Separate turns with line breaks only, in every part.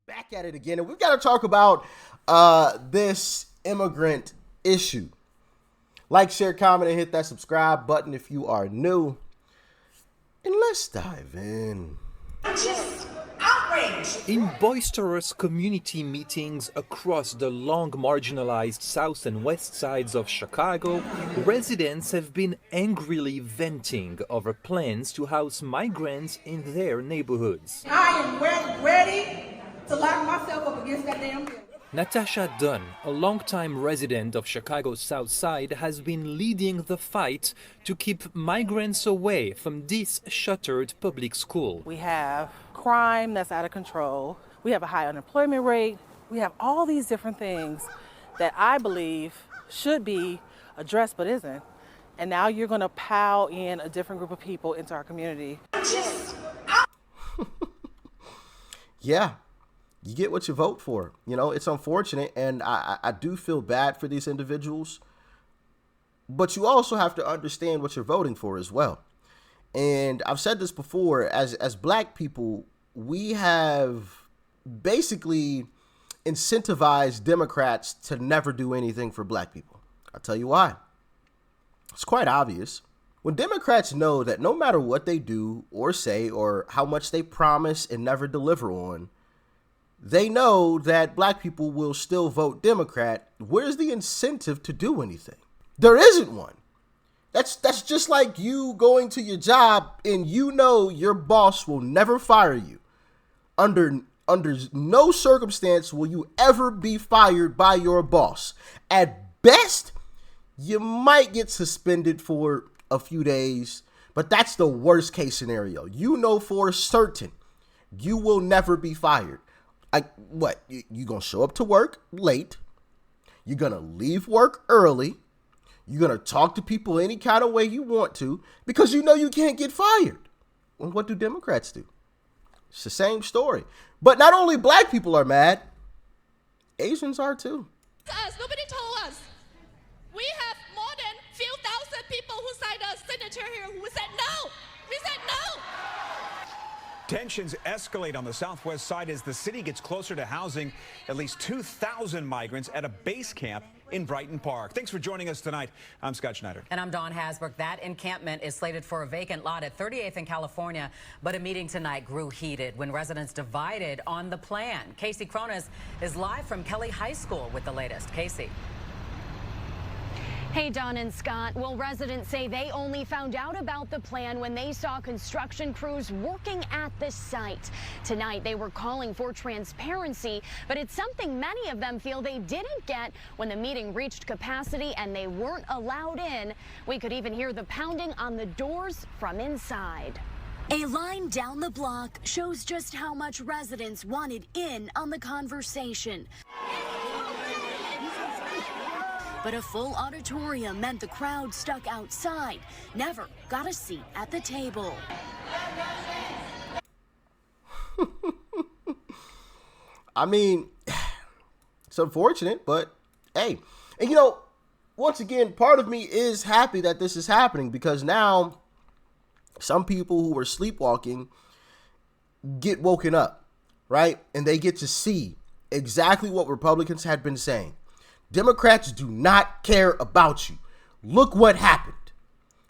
Back at it again, and we've got to talk about this immigrant issue. Like, share, comment, and hit that subscribe button if you are new. And let's dive in.
Just outrage.
In boisterous community meetings across the long marginalized south and west sides of Chicago, residents have been angrily venting over plans to house migrants in their neighborhoods.
I am ready to lock myself up against that damn building.
Natasha Dunn, a longtime resident of Chicago's South Side, has been leading the fight to keep migrants away from this shuttered public school.
We have crime that's out of control. We have a high unemployment rate. We have all these different things that I believe should be addressed but isn't. And now you're going to pile in a different group of people into our community.
Yeah. You get what you vote for. You know, it's unfortunate, and I do feel bad for these individuals. But you also have to understand what you're voting for as well. And I've said this before, as black people, we have basically incentivized Democrats to never do anything for black people. I'll tell you why. It's quite obvious. When Democrats know that no matter what they do or say or how much they promise and never deliver on, they know that black people will still vote Democrat. Where's the incentive to do anything? There isn't one. That's just like you going to your job and you know your boss will never fire you. Under no circumstance will you ever be fired by your boss. At best, you might get suspended for a few days, but that's the worst case scenario. You know for certain you will never be fired. What? You gonna show up to work late? You're gonna leave work early? You're gonna talk to people any kind of way you want to because you know you can't get fired. Well, what do Democrats do? It's the same story. But not only black people are mad, Asians are too.
Nobody told us. We have more than few thousand people who signed a signature here who said no. We said no.
Tensions escalate on the southwest side as the city gets closer to housing at least 2,000 migrants at a base camp in Brighton Park. Thanks for joining us tonight. I'm Scott Schneider.
And I'm Dawn Hasbrook. That encampment is slated for a vacant lot at 38th in California, but a meeting tonight grew heated when residents divided on the plan. Casey Cronus is live from Kelly High School with the latest. Casey.
Hey, Don and Scott. Well, residents say they only found out about the plan when they saw construction crews working at the site. Tonight, they were calling for transparency, but it's something many of them feel they didn't get when the meeting reached capacity and they weren't allowed in. We could even hear the pounding on the doors from inside.
A line down the block shows just how much residents wanted in on the conversation. But a full auditorium meant the crowd stuck outside never got a seat at the table.
I mean, it's unfortunate, but hey. And you know, once again, part of me is happy that this is happening because now some people who were sleepwalking get woken up, right? And they get to see exactly what Republicans had been saying. Democrats do not care about you. Look what happened.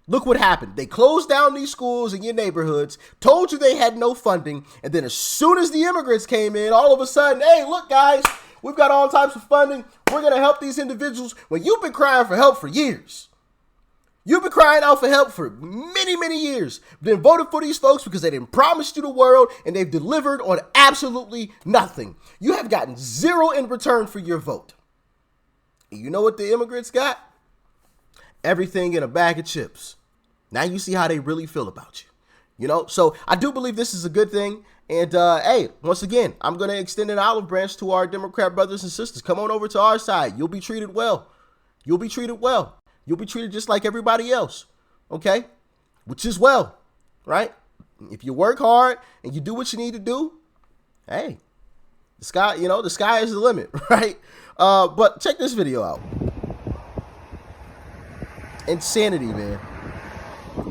Look what happened. They closed down these schools in your neighborhoods, told you they had no funding, and then as soon as the immigrants came in, all of a sudden, hey, look, guys, we've got all types of funding. We're going to help these individuals when you've been crying for help for years. You've been crying out for help for many, many years. Been voted for these folks because they didn't promise you the world and they've delivered on absolutely nothing. You have gotten zero in return for your vote. You know what the immigrants got? Everything in a bag of chips. Now you see how they really feel about you. You know, so I do believe this is a good thing. And hey, once again, I'm going to extend an olive branch to our Democrat brothers and sisters. Come on over to our side. You'll be treated well. You'll be treated well. You'll be treated just like everybody else. Okay? Which is well, right? If you work hard and you do what you need to do, hey, the sky is the limit, right? But check this video out. Insanity, man.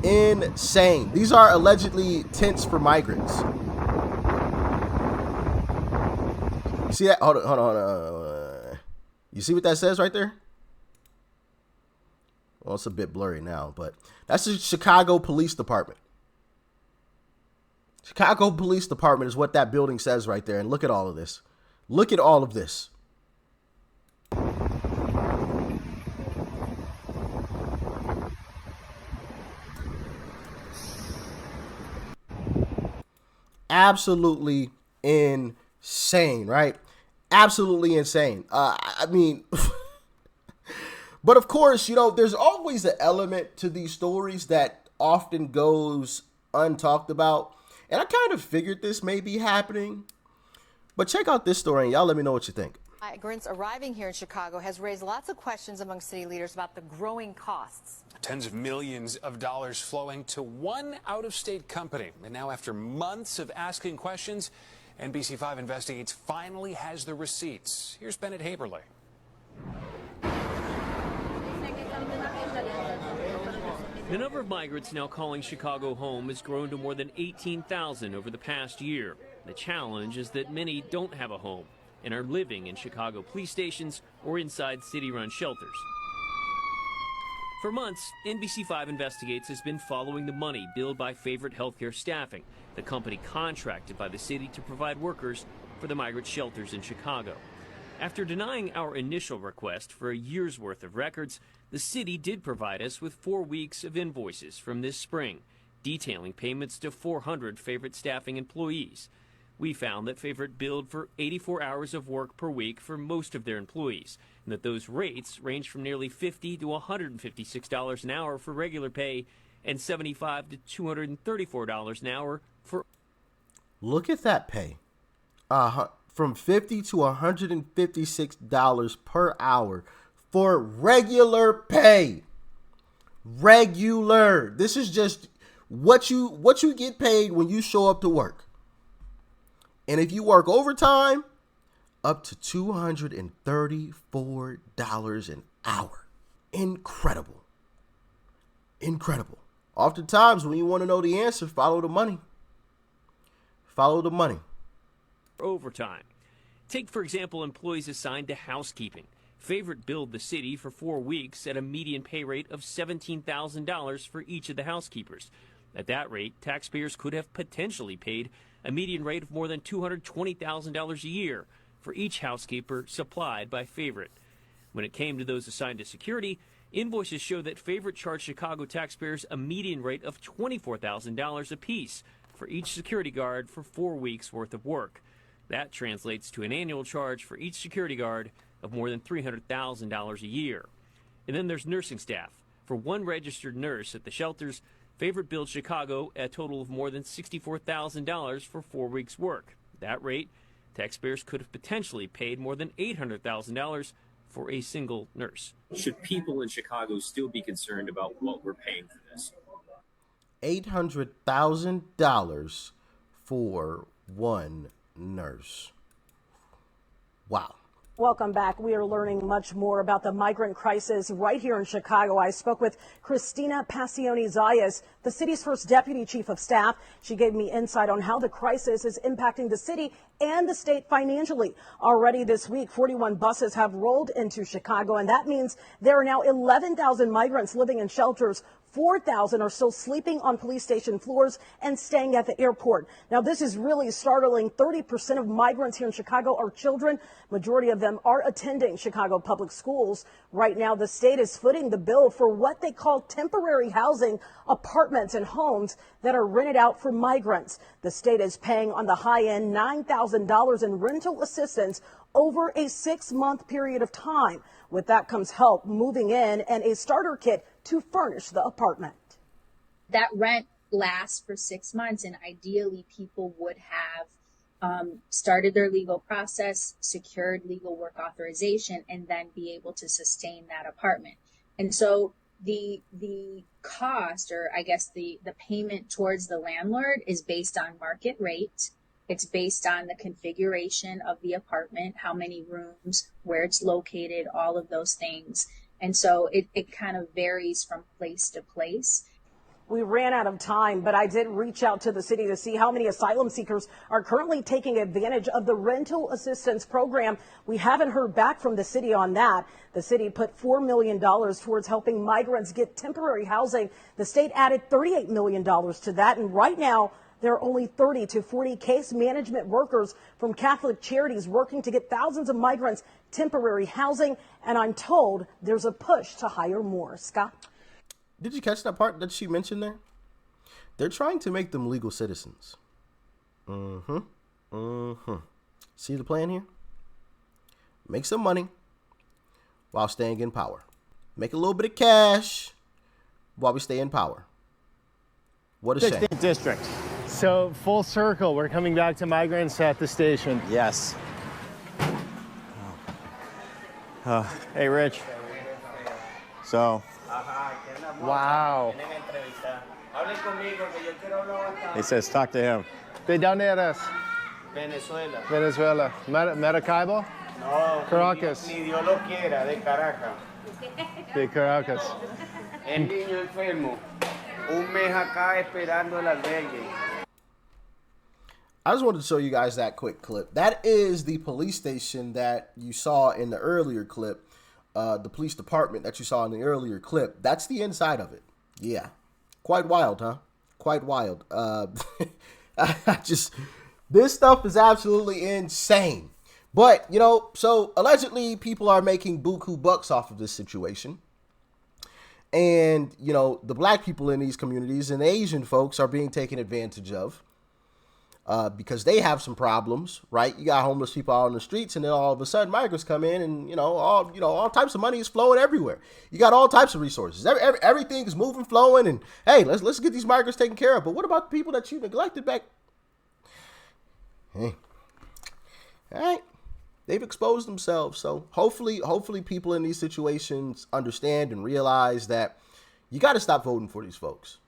Insane. These are allegedly tents for migrants. You see that? Hold on. You see what that says right there? Well, it's a bit blurry now, but that's the Chicago Police Department. Chicago Police Department is what that building says right there. And look at all of this. Look at all of this. Absolutely insane, right? Absolutely insane. I mean, but of course, you know, there's always an element to these stories that often goes untalked about. And I kind of figured this may be happening. But check out this story and y'all let me know what you think.
Migrants arriving here in Chicago has raised lots of questions among city leaders about the growing costs.
Tens of millions of dollars flowing to one out-of-state company. And now, after months of asking questions, NBC5 Investigates finally has the receipts. Here's Bennett Haberle.
The number of migrants now calling Chicago home has grown to more than 18,000 over the past year. The challenge is that many don't have a home and are living in Chicago police stations or inside city-run shelters. For months, NBC5 Investigates has been following the money billed by Favorite Healthcare Staffing, the company contracted by the city to provide workers for the migrant shelters in Chicago. After denying our initial request for a year's worth of records, the city did provide us with 4 weeks of invoices from this spring, detailing payments to 400 Favorite staffing employees. We found that Favorite billed for 84 hours of work per week for most of their employees, and that those rates range from nearly $50 to $156 an hour for regular pay and $75 to $234 an hour for...
Look at that pay. From $50 to $156 per hour for regular pay. Regular. This is just what you get paid when you show up to work. And if you work overtime, up to $234 an hour. Incredible. Incredible. Oftentimes, when you want to know the answer, follow the money. Follow the money.
Overtime. Take, for example, employees assigned to housekeeping. Favorite billed the city for 4 weeks at a median pay rate of $17,000 for each of the housekeepers. At that rate, taxpayers could have potentially paid a median rate of more than $220,000 a year for each housekeeper supplied by Favorite. When it came to those assigned to security, invoices show that Favorite charged Chicago taxpayers a median rate of $24,000 apiece for each security guard for 4 weeks worth of work. That translates to an annual charge for each security guard of more than $300,000 a year. And then there's nursing staff. For one registered nurse at the shelters, Favorite billed Chicago a total of more than $64,000 for 4 weeks' work. At that rate, taxpayers could have potentially paid more than $800,000 for a single nurse.
Should people in Chicago still be concerned about what we're paying for this?
$800,000 for one nurse. Wow.
Welcome back. We are learning much more about the migrant crisis right here in Chicago. I spoke with Christina Passioni-Zayas, the city's first deputy chief of staff. She gave me insight on how the crisis is impacting the city and the state financially. Already this week, 41 buses have rolled into Chicago, and that means there are now 11,000 migrants living in shelters. 4,000 are still sleeping on police station floors and staying at the airport. Now, this is really startling. 30% of migrants here in Chicago are children. Majority of them are attending Chicago public schools. Right now, the state is footing the bill for what they call temporary housing, apartments and homes that are rented out for migrants. The state is paying on the high end $9,000 in rental assistance over a 6-month period of time. With that comes help moving in and a starter kit to furnish the apartment.
That rent lasts for 6 months, and ideally people would have started their legal process, secured legal work authorization, and then be able to sustain that apartment. And so the cost, or I guess the payment towards the landlord, is based on market rate. It's based on the configuration of the apartment, how many rooms, where it's located, all of those things. And so it kind of varies from place to place.
We ran out of time, but I did reach out to the city to see how many asylum seekers are currently taking advantage of the rental assistance program. We haven't heard back from the city on that. The city put $4 million towards helping migrants get temporary housing. The state added $38 million to that. And right now, there are only 30 to 40 case management workers from Catholic Charities working to get thousands of migrants temporary housing. And I'm told there's a push to hire more. Scott?
Did you catch that part that she mentioned there? They're trying to make them legal citizens. See the plan here? Make some money while staying in power. Make a little bit of cash while we stay in power. What a shame.
16th district. So full circle, we're coming back to migrants at the station.
Yes.
Hey, Rich.
So,
wow.
he says, talk to him.
¿De dónde eres?
Venezuela.
Venezuela. Maracaibo?
No,
Caracas.
ni Dios lo quiera, de Caracas.
De Caracas.
El niño enfermo. Un mes acá esperando el albergue.
I just wanted to show you guys that quick clip. That is the police station that you saw in the earlier clip. The police department that you saw in the earlier clip. That's the inside of it. Yeah. Quite wild, huh? Quite wild. This stuff is absolutely insane. But, you know, so allegedly people are making buku bucks off of this situation. And, you know, the black people in these communities and the Asian folks are being taken advantage of. Because they have some problems, right? You got homeless people out on the streets, and then all of a sudden migrants come in, and all types of money is flowing everywhere. You got all types of resources. Everything is moving, flowing, and hey, let's get these migrants taken care of. But what about the people that you neglected back? Hey, all right, they've exposed themselves. So hopefully people in these situations understand and realize that you got to stop voting for these folks.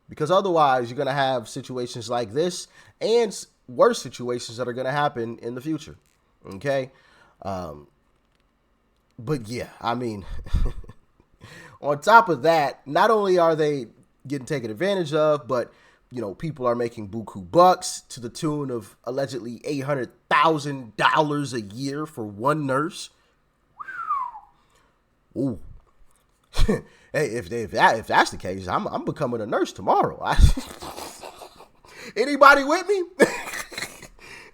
Because otherwise, you're going to have situations like this and worse situations that are going to happen in the future. Okay? But yeah, I mean, on top of that, not only are they getting taken advantage of, but, you know, people are making buku bucks to the tune of allegedly $800,000 a year for one nurse. Ooh. Hey, if that's the case, I'm becoming a nurse tomorrow. Anybody with me?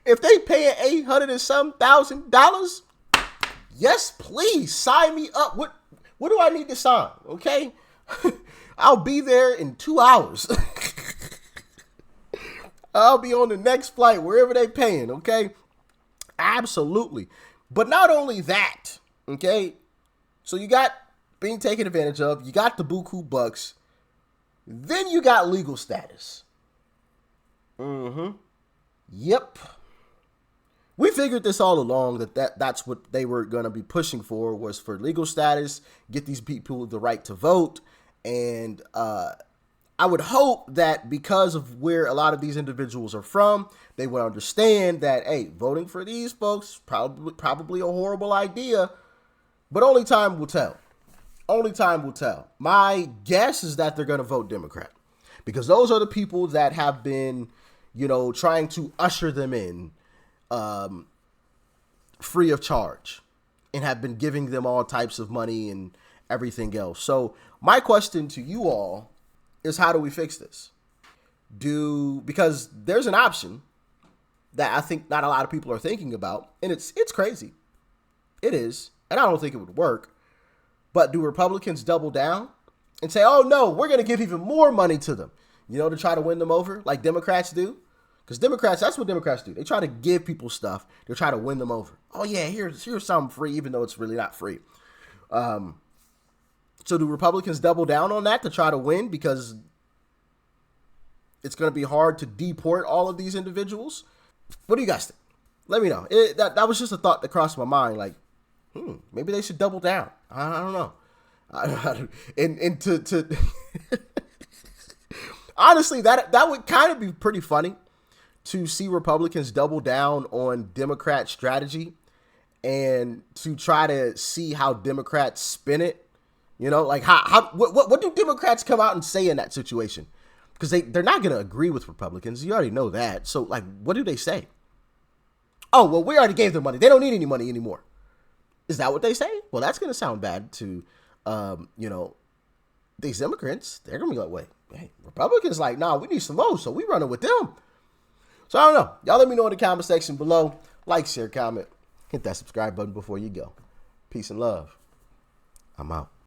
If they paying $800 and some thousand, yes, please sign me up. What do I need to sign? Okay, I'll be there in 2 hours. I'll be on the next flight wherever they paying. Okay, absolutely. But not only that. Okay, so you got being taken advantage of, you got the buku bucks, then you got legal status. Yep. We figured this all along that's what they were going to be pushing for, was for legal status, get these people the right to vote. And I would hope that because of where a lot of these individuals are from, they would understand that, hey, voting for these folks probably a horrible idea, but only time will tell. Only time will tell. My guess is that they're going to vote Democrat, because those are the people that have been, you know, trying to usher them in free of charge and have been giving them all types of money and everything else. So my question to you all is, how do we fix this? Because there's an option that I think not a lot of people are thinking about, and it's crazy. It is. And I don't think it would work. But do Republicans double down and say, oh, no, we're going to give even more money to them, you know, to try to win them over like Democrats do? Because Democrats, that's what Democrats do. They try to give people stuff. They try to win them over. Oh, yeah, here's something free, even though it's really not free. So do Republicans double down on that to try to win, because it's going to be hard to deport all of these individuals? What do you guys think? Let me know. That was just a thought that crossed my mind. Like, maybe they should double down. I don't know. And to honestly, that would kind of be pretty funny to see Republicans double down on Democrat strategy and to try to see how Democrats spin it. You know, like what do Democrats come out and say in that situation? Because they're not going to agree with Republicans. You already know that. So, like, what do they say? Oh, well, we already gave them money. They don't need any money anymore. Is that what they say? Well, that's going to sound bad to, these immigrants. They're going to be like, wait, hey, Republicans like, nah, we need some more, so we running with them. So I don't know. Y'all let me know in the comment section below. Like, share, comment. Hit that subscribe button before you go. Peace and love. I'm out.